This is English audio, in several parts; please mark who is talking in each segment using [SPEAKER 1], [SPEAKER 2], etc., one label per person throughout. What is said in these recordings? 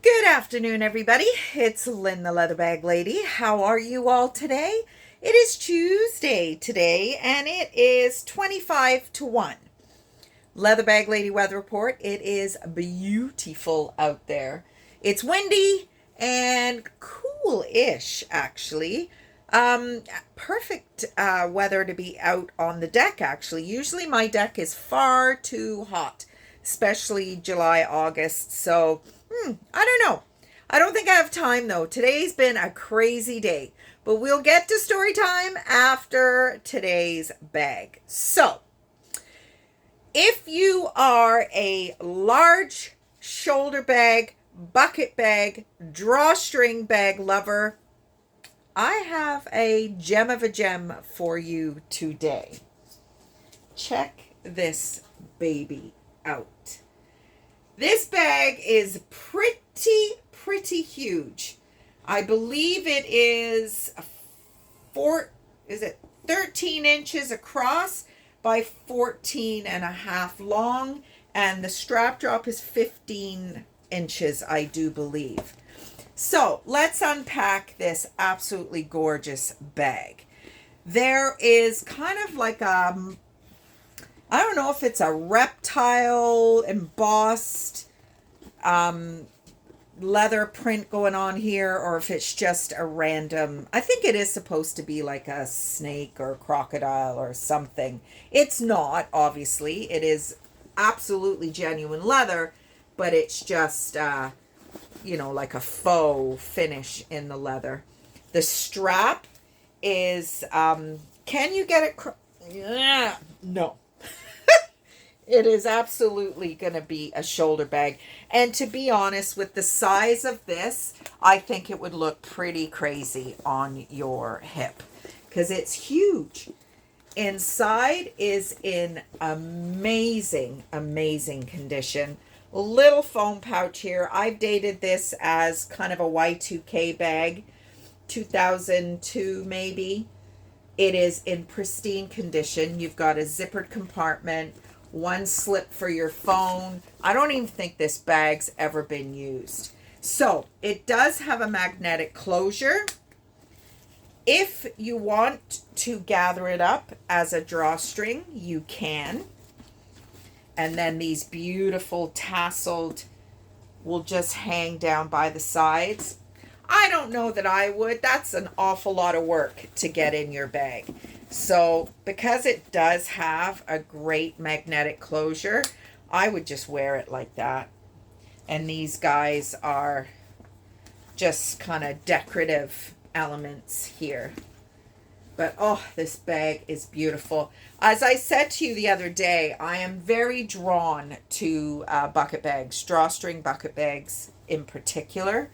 [SPEAKER 1] Good afternoon, everybody. It's Lynn, the Leather Bag Lady. How are you all today? It is Tuesday today, and it is 25 to 1. Leather Bag Lady weather report. It is beautiful out there. It's windy and cool-ish, actually. Perfect weather to be out on the deck, actually. Usually my deck is far too hot, especially July, August. So, I don't know. I don't think I have time, though. Today's been a crazy day. But we'll get to story time after today's bag. So, if you are a large shoulder bag, bucket bag, drawstring bag lover, I have a gem of a gem for you today. Check this baby out. This bag is pretty huge. I believe it is 13 inches across by 14 and a half long, and the strap drop is 15 inches, I do believe. So let's unpack this absolutely gorgeous bag. There is kind of like I don't know if it's a reptile embossed leather print going on here, or if it's just a random, I think it is supposed to be like a snake or a crocodile or something. It's not, obviously. It is absolutely genuine leather, but it's just, like a faux finish in the leather. The strap is, can you get it? Yeah, no. It is absolutely going to be a shoulder bag. And to be honest, with the size of this, I think it would look pretty crazy on your hip because it's huge. Inside is in amazing condition. Little foam pouch here. I've dated this as kind of a Y2K bag, 2002 maybe. It is in pristine condition. You've got a zippered compartment, one slip for your phone. I don't even think this bag's ever been used. So it does have a magnetic closure. If you want to gather it up as a drawstring, you can. And then these beautiful tasseled will just hang down by the sides. I don't know that I would. That's an awful lot of work to get in your bag. So because it does have a great magnetic closure, I would just wear it like that. And these guys are just kind of decorative elements here. But oh, this bag is beautiful. As I said to you the other day, I am very drawn to bucket bags, drawstring bucket bags in particular.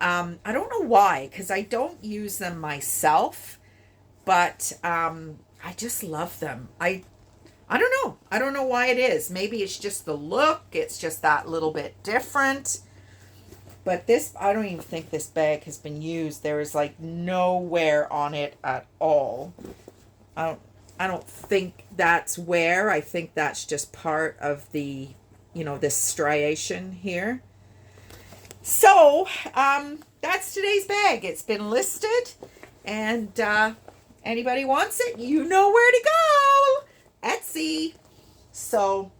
[SPEAKER 1] I don't know why, because I don't use them myself, but I just love them. I don't know. I don't know why it is. Maybe it's just the look. It's just that little bit different. But this, I don't even think this bag has been used. There is like no wear on it at all. I don't think that's wear. I think that's just part of the, this striation here. So, that's today's bag. It's been listed, and anybody wants it, you know where to go. Etsy. So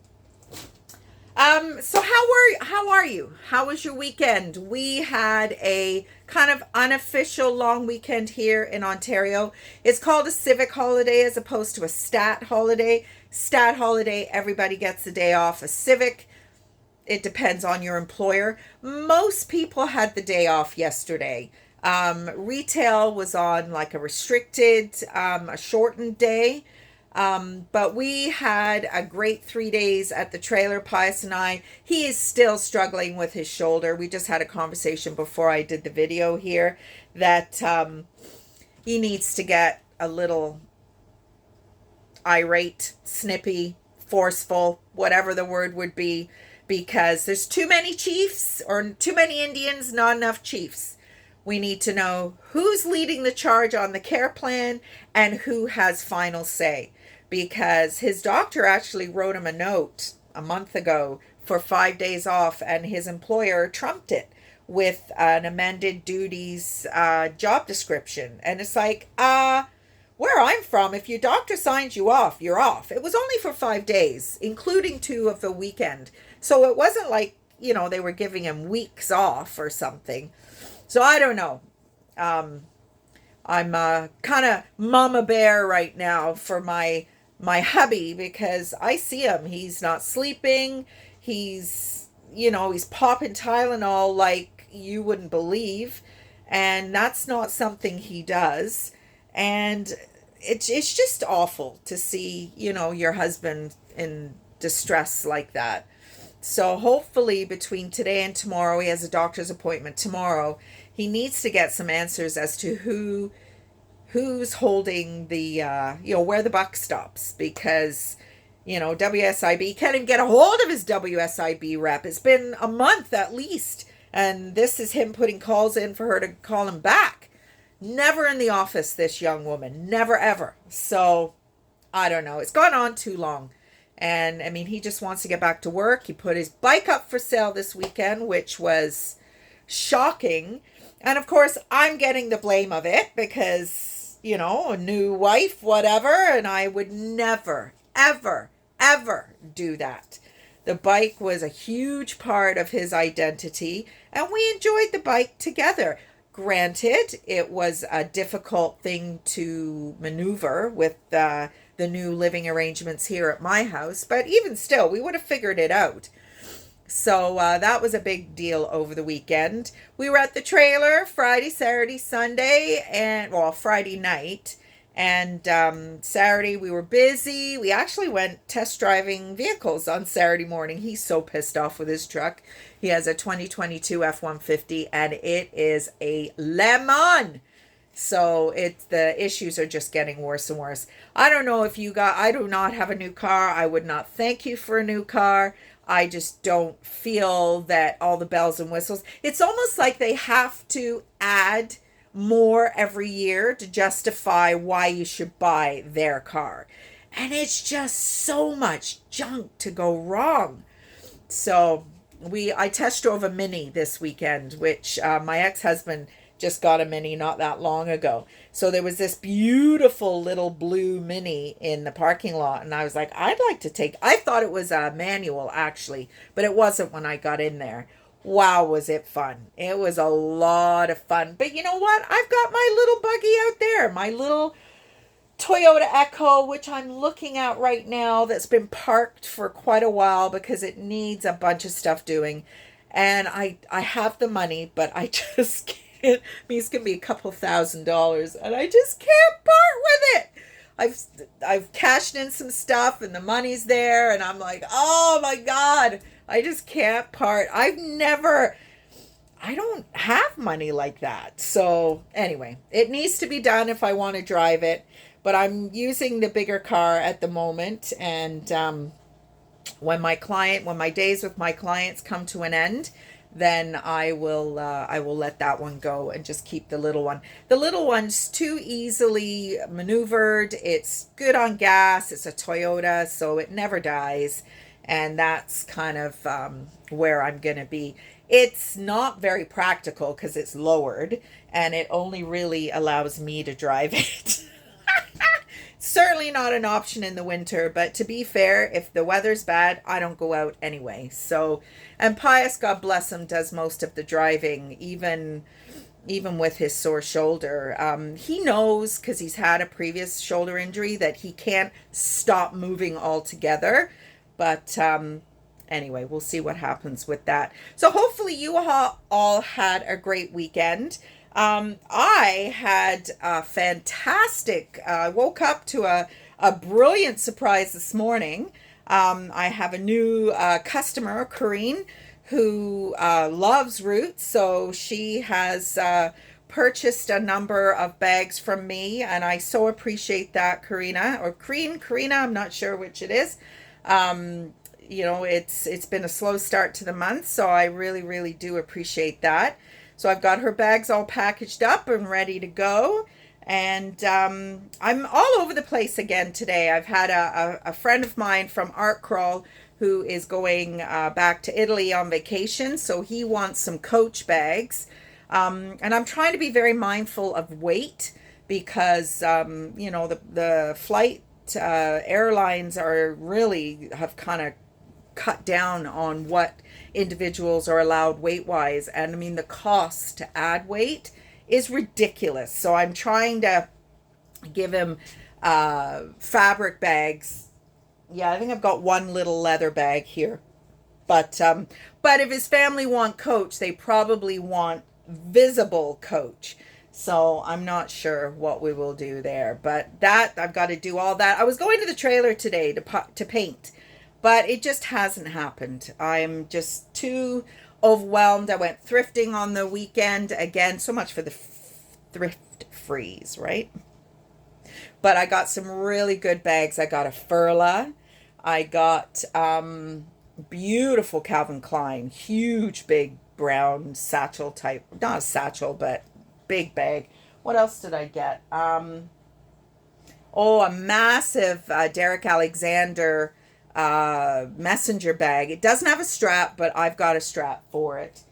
[SPEAKER 1] how are you? How was your weekend? We had a kind of unofficial long weekend here in Ontario. It's called a civic holiday as opposed to a stat holiday. Stat holiday, everybody gets a day off. A civic, it depends on your employer. Most people had the day off yesterday. Retail was on like a restricted, a shortened day. But we had a great 3 days at the trailer, Pius and I. He is still struggling with his shoulder. We just had a conversation before I did the video here that he needs to get a little irate, snippy, forceful, whatever the word would be, because there's too many chiefs or too many Indians, not enough chiefs. We need to know who's leading the charge on the care plan and who has final say, because his doctor actually wrote him a note a month ago for 5 days off, and his employer trumped it with an amended duties job description. And it's like, where I'm from, if your doctor signs you off, you're off. It was only for 5 days, including 2 of the weekend. So it wasn't like, they were giving him weeks off or something. So I don't know. I'm kind of mama bear right now for my hubby, because I see him. He's not sleeping. He's popping Tylenol like you wouldn't believe. And that's not something he does. And it's just awful to see, your husband in distress like that. So hopefully between today and tomorrow, he has a doctor's appointment tomorrow. He needs to get some answers as to who's holding the where the buck stops, because WSIB can't even get a hold of his WSIB rep. It's been a month at least, and this is him putting calls in for her to call him back. Never in the office, this young woman, never ever. So I don't know, it's gone on too long. And I mean, he just wants to get back to work. He put his bike up for sale this weekend, which was shocking. And of course, I'm getting the blame of it because, a new wife, whatever. And I would never, ever, ever do that. The bike was a huge part of his identity, and we enjoyed the bike together. Granted, it was a difficult thing to maneuver with the new living arrangements here at my house, but even still, we would have figured it out. So that was a big deal over the weekend. We were at the trailer Friday, Saturday, Sunday, and Friday night. And Saturday we were busy. We actually went test driving vehicles on Saturday morning. He's so pissed off with his truck. He has a 2022 F-150 and it is a lemon. So the issues are just getting worse and worse. I don't know if I do not have a new car. I would not thank you for a new car. I just don't feel that all the bells and whistles. It's almost like they have to add more every year to justify why you should buy their car. And it's just so much junk to go wrong. So I test drove a Mini this weekend, which my ex-husband just got a Mini not that long ago. So there was this beautiful little blue Mini in the parking lot, and I was like, I thought it was a manual actually, but it wasn't when I got in there. Wow, was it fun. It was a lot of fun. But you know what? I've got my little buggy out there, my little Toyota Echo, which I'm looking at right now, that's been parked for quite a while because it needs a bunch of stuff doing. And I have the money, but I just can't. I mean, it's going to be a couple $1,000s, and I just can't part with it. I've cashed in some stuff, and the money's there, and I'm like, oh my God, I just can't part. I don't have money like that. So anyway, it needs to be done if I want to drive it, but I'm using the bigger car at the moment. And when my days with my clients come to an end, then I will let that one go and just keep the little one. The little one's too easily maneuvered. It's good on gas. It's a Toyota, so it never dies. And that's kind of where I'm going to be. It's not very practical because it's lowered, and it only really allows me to drive it. Certainly not an option in the winter, but to be fair, if the weather's bad, I don't go out anyway. So, and Pius, God bless him, does most of the driving, even with his sore shoulder. He knows, because he's had a previous shoulder injury, that he can't stop moving altogether. But anyway, we'll see what happens with that. So hopefully you all had a great weekend. I had a fantastic, woke up to a brilliant surprise this morning. I have a new customer, Corrine, who loves roots. So she has purchased a number of bags from me, and I so appreciate that, Karina, or Karina, I'm not sure which it is. It's been a slow start to the month, so I really, really do appreciate that. So I've got her bags all packaged up and ready to go. And I'm all over the place again today. I've had a friend of mine from Art Crawl who is going back to Italy on vacation. So he wants some Coach bags. And I'm trying to be very mindful of weight because, the flight airlines are really have kind of cut down on what individuals are allowed weight wise. And I mean, the cost to add weight is ridiculous. So I'm trying to give him fabric bags. Yeah, I think I've got one little leather bag here. But if his family want Coach, they probably want visible Coach. So I'm not sure what we will do there. But that, I've got to do all that. I was going to the trailer today to paint, but it just hasn't happened. I'm just too overwhelmed. I went thrifting on the weekend. Again, so much for the thrift freeze, right? But I got some really good bags. I got a Furla. I got beautiful Calvin Klein, huge, big brown satchel type. Not a satchel, but big bag. What else did I get? A massive Derek Alexander messenger bag. It doesn't have a strap, but I've got a strap for it.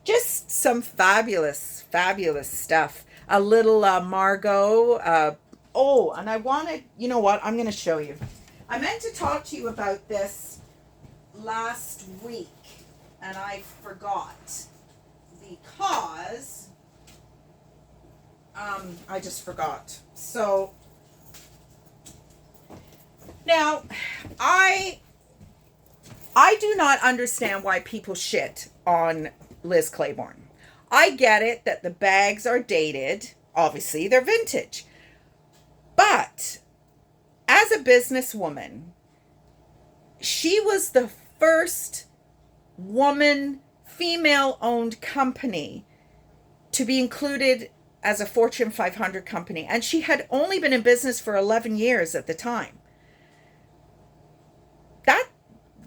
[SPEAKER 1] Just some fabulous, fabulous stuff. A little Margot. And I wanted, you know what? I'm going to show you. I meant to talk to you about this last week, and I forgot because I just forgot. So now I do not understand why people shit on Liz Claiborne. I get it that the bags are dated. Obviously, they're vintage. But as a businesswoman, she was the first woman, female-owned company to be included as a Fortune 500 company. And she had only been in business for 11 years at the time.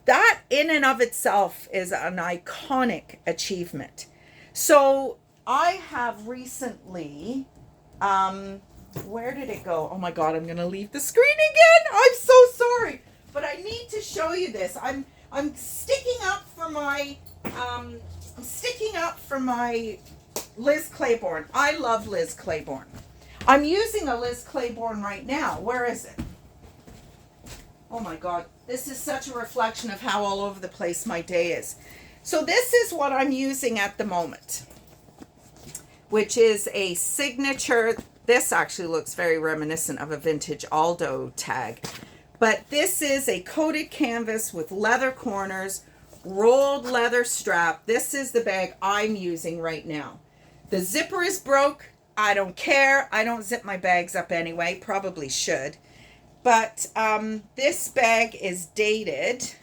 [SPEAKER 1] That in and of itself is an iconic achievement. So I have recently, where did it go? Oh my God, I'm going to leave the screen again. I'm so sorry, but I need to show you this. I'm sticking up for my Liz Claiborne. I love Liz Claiborne. I'm using a Liz Claiborne right now. Where is it? Oh my God, this is such a reflection of how all over the place my day is. So this is what I'm using at the moment, which is a signature. This actually looks very reminiscent of a vintage Aldo tag. But this is a coated canvas with leather corners, rolled leather strap. This is the bag I'm using right now. The zipper is broke. I don't care. I don't zip my bags up anyway. Probably should. But this bag is dated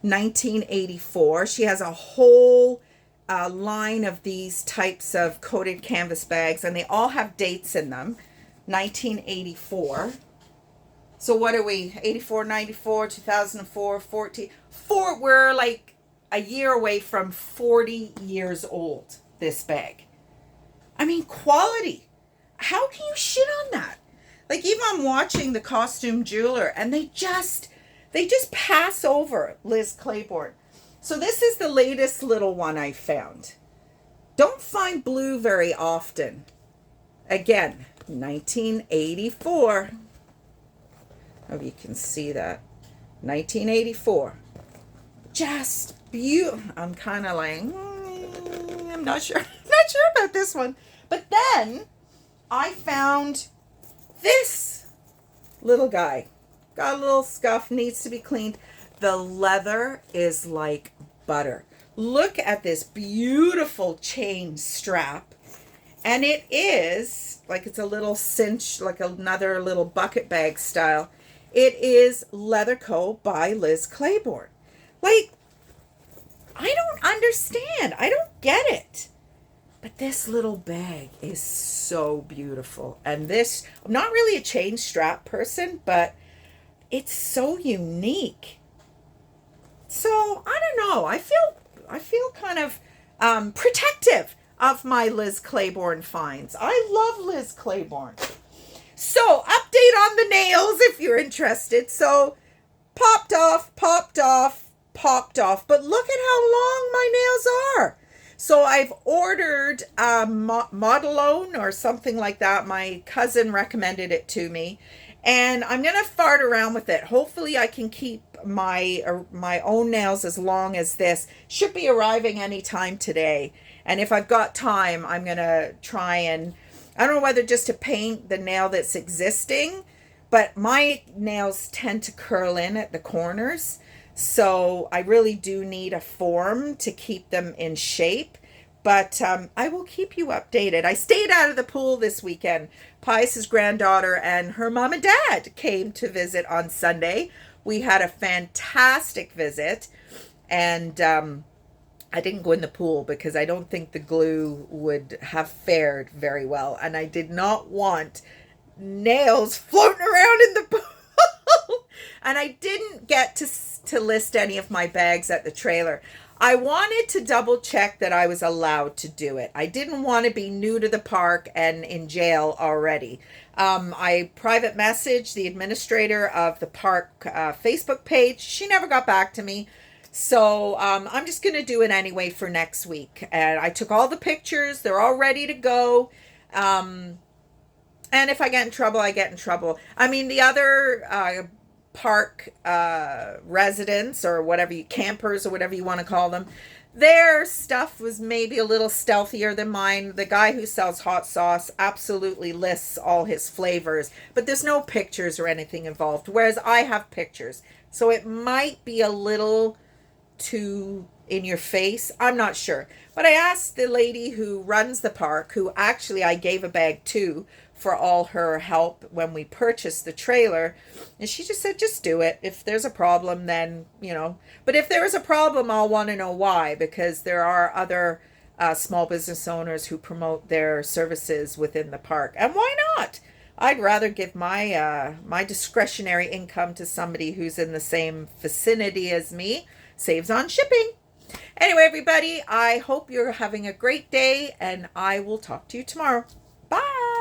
[SPEAKER 1] 1984. She has a whole line of these types of coated canvas bags, and they all have dates in them. 1984. So what are we? 84, 94, 2004, 14. We're like a year away from 40 years old, this bag. I mean, quality. How can you shit on that? Like, even I'm watching the Costume Jeweler, and they just pass over Liz Claiborne. So this is the latest little one I found. Don't find blue very often. Again, 1984. Hope you can see that. 1984. Just beautiful. I'm kind of like, I'm not sure. Not sure about this one. But then I found this little guy. Got a little scuff, needs to be cleaned. The leather is like butter. Look at this beautiful chain strap. And it is, like it's a little cinch, like another little bucket bag style. It is Leather Co. by Liz Claiborne. Like, I don't understand. I don't get it. But this little bag is so beautiful. And this, I'm not really a chain strap person, but it's so unique. So, I don't know. I feel kind of protective of my Liz Claiborne finds. I love Liz Claiborne. So, update on the nails if you're interested. So, popped off, popped off, popped off. But look at how long my nails are. So I've ordered Modelone or something like that. My cousin recommended it to me, and I'm gonna fart around with it. Hopefully, I can keep my own nails as long as this. Should be arriving anytime today. And if I've got time, I'm gonna try and, I don't know whether just to paint the nail that's existing, but my nails tend to curl in at the corners. So I really do need a form to keep them in shape. But I will keep you updated. I stayed out of the pool this weekend. Pius's granddaughter and her mom and dad came to visit on Sunday. We had a fantastic visit. And I didn't go in the pool because I don't think the glue would have fared very well. And I did not want nails floating around in the pool. And I didn't get to list any of my bags at the trailer. I wanted to double check that I was allowed to do it. I didn't want to be new to the park and in jail already. I private messaged the administrator of the park Facebook page. She never got back to me. So I'm just going to do it anyway for next week. And I took all the pictures. They're all ready to go. And if I get in trouble, I get in trouble. I mean, the other park residents or whatever campers or whatever you want to call them, their stuff was maybe a little stealthier than mine. The guy who sells hot sauce absolutely lists all his flavors, but there's no pictures or anything involved, whereas I have pictures. So it might be a little too in your face. I'm not sure. But I asked the lady who runs the park, who actually I gave a bag to for all her help when we purchased the trailer, and she just said, just do it. If there's a problem, then, but if there is a problem, I'll want to know why, because there are other small business owners who promote their services within the park. And why not? I'd rather give my discretionary income to somebody who's in the same vicinity as me. Saves on shipping. Anyway, everybody, I hope you're having a great day, and I will talk to you tomorrow. Bye.